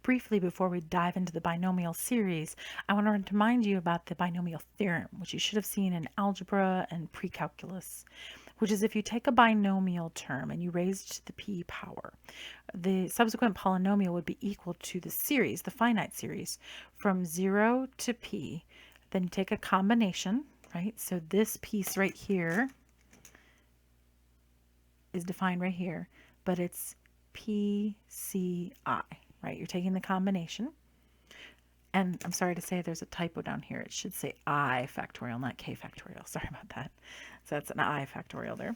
Briefly, before we dive into the binomial series, I want to remind you about the binomial theorem, which you should have seen in algebra and precalculus, which is if you take a binomial term and you raise it to the p power, the subsequent polynomial would be equal to the series, the finite series, from 0 to p. Then you take a combination, right? So this piece right here is defined right here, but it's PCI, right? You're taking the combination. And I'm sorry to say there's a typo down here. It should say I factorial, not K factorial. Sorry about that. So that's an I factorial there.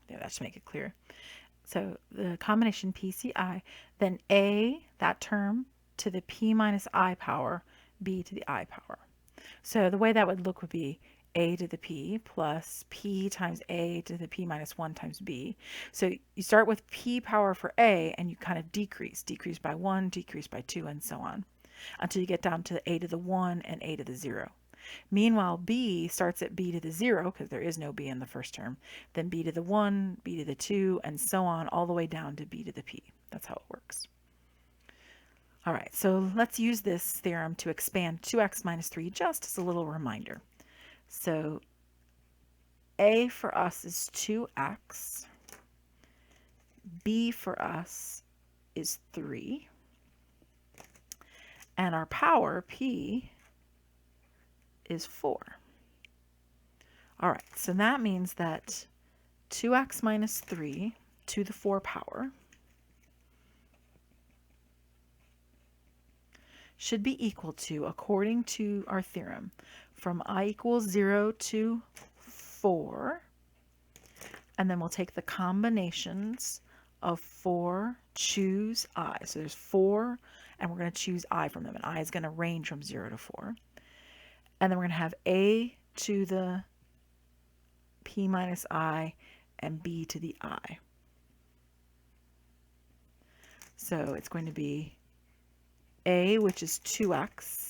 Yeah, that should make it clear. So the combination PCI, then A, that term, to the P minus I power, B to the I power. So the way that would look would be a to the p plus p times a to the p minus 1 times b. So you start with p power for a and you kind of decrease by 1, decrease by 2, and so on until you get down to a to the 1 and a to the 0. Meanwhile, b starts at b to the 0 because there is no b in the first term, then b to the 1, b to the 2, and so on all the way down to b to the p. That's how it works. All right, so let's use this theorem to expand 2x minus 3 just as a little reminder. So a for us is 2x, b for us is 3, and our power, p, is 4. All right, so that means that 2x minus 3 to the 4 power should be equal to, according to our theorem, from I equals 0 to 4, and then we'll take the combinations of 4, choose I. So there's 4, and we're going to choose I from them, and I is going to range from 0 to 4. And then we're going to have A to the P minus I and B to the I. So it's going to be A, which is 2x,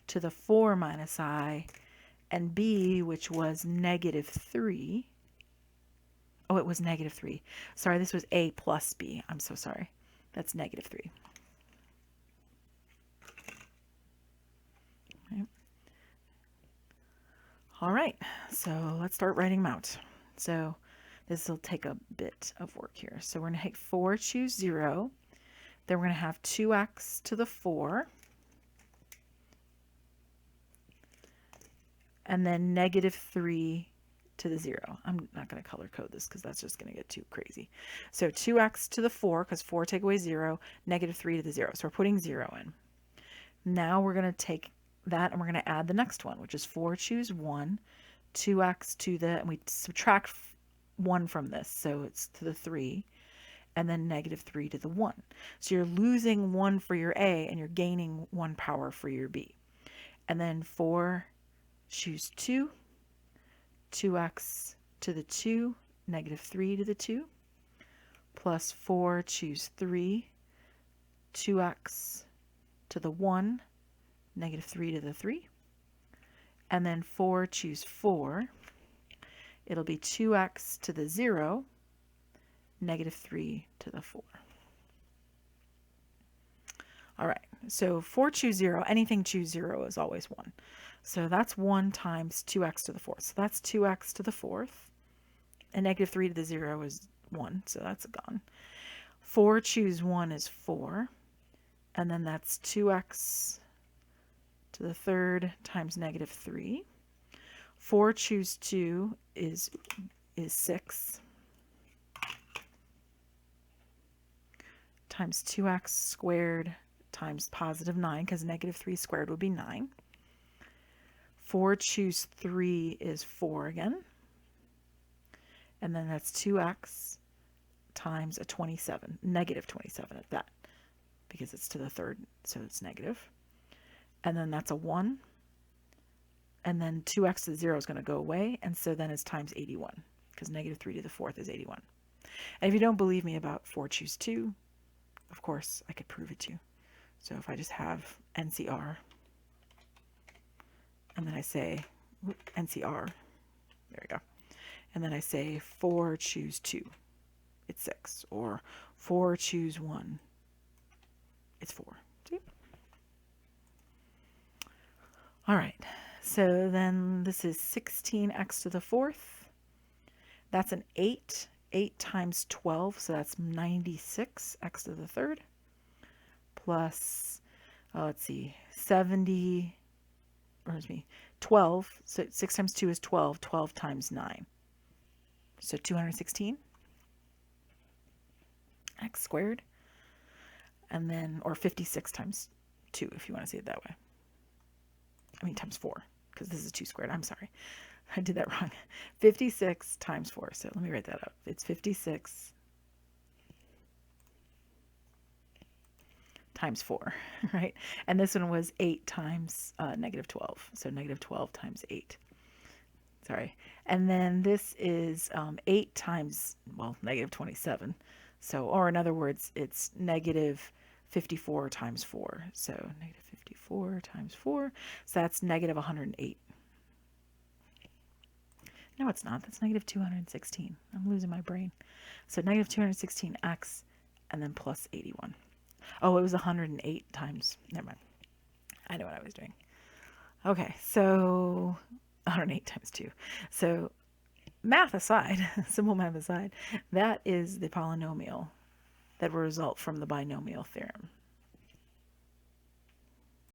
to the 4 minus I, and b, which was negative 3. Oh, it was negative 3. Sorry, this was a plus b. I'm so sorry. That's negative 3. Okay. All right, so let's start writing them out. So this will take a bit of work here. So we're going to take 4, choose 0. Then we're going to have 2x to the 4. And then negative 3 to the 0. I'm not going to color code this because that's just going to get too crazy. So 2x to the 4, because 4 take away 0, negative 3 to the 0. So we're putting 0 in. Now we're going to take that and we're going to add the next one, which is 4, choose 1, 2x to the, and we subtract 1 from this, so it's to the 3, and then negative 3 to the 1. So you're losing 1 for your A and you're gaining 1 power for your B. And then 4, choose 2, 2x to the 2, negative 3 to the 2, plus 4, choose 3, 2x to the 1, negative 3 to the 3, and then 4, choose 4, it'll be 2x to the 0, negative 3 to the 4. All right, so 4, choose 0, anything choose 0 is always 1. So that's 1 times 2x to the 4th. So that's 2x to the 4th. And negative 3 to the 0 is 1, so that's gone. 4, choose 1 is 4. And then that's 2x to the 3rd times negative 3. 4, choose 2 is 6. Times 2x squared times positive 9, because negative 3 squared would be 9. 4, choose 3 is 4 again. And then that's 2x times a 27, negative 27 at that, because it's to the 3rd, so it's negative. And then that's a 1. And then 2x to the 0 is going to go away, and so then it's times 81, because negative 3 to the 4th is 81. And if you don't believe me about 4, choose 2, of course, I could prove it to you. So if I just have NCR, and then I say NCR, there we go. And then I say 4, choose 2, it's 6. Or 4, choose 1. It's 4. See? All right. So then this is 16x to the 4th. That's an 8. 8 times 12, so that's 96 x to the 3rd. Plus, let's see, 70, or excuse me, 12. So 6 times 2 is 12. 12 times 9. So 216 x squared. And then, or 56 times 2, if you want to see it that way. I mean, times 4, because this is 2 squared. I'm sorry. I did that wrong. 56 times 4. So let me write that up. It's 56 times 4, right? And this one was 8 times negative 12. So negative 12 times 8. Sorry. And then this is 8 times, well, negative 27. So, or in other words, it's negative 54 times 4. So negative 54 times 4. So that's negative 108. No, it's not. That's negative 216. I'm losing my brain. So negative 216x and then plus 81. Oh, it was 108 times. Never mind. I know what I was doing. Okay, so 108 times 2. So math aside, simple math aside, that is the polynomial that will result from the binomial theorem.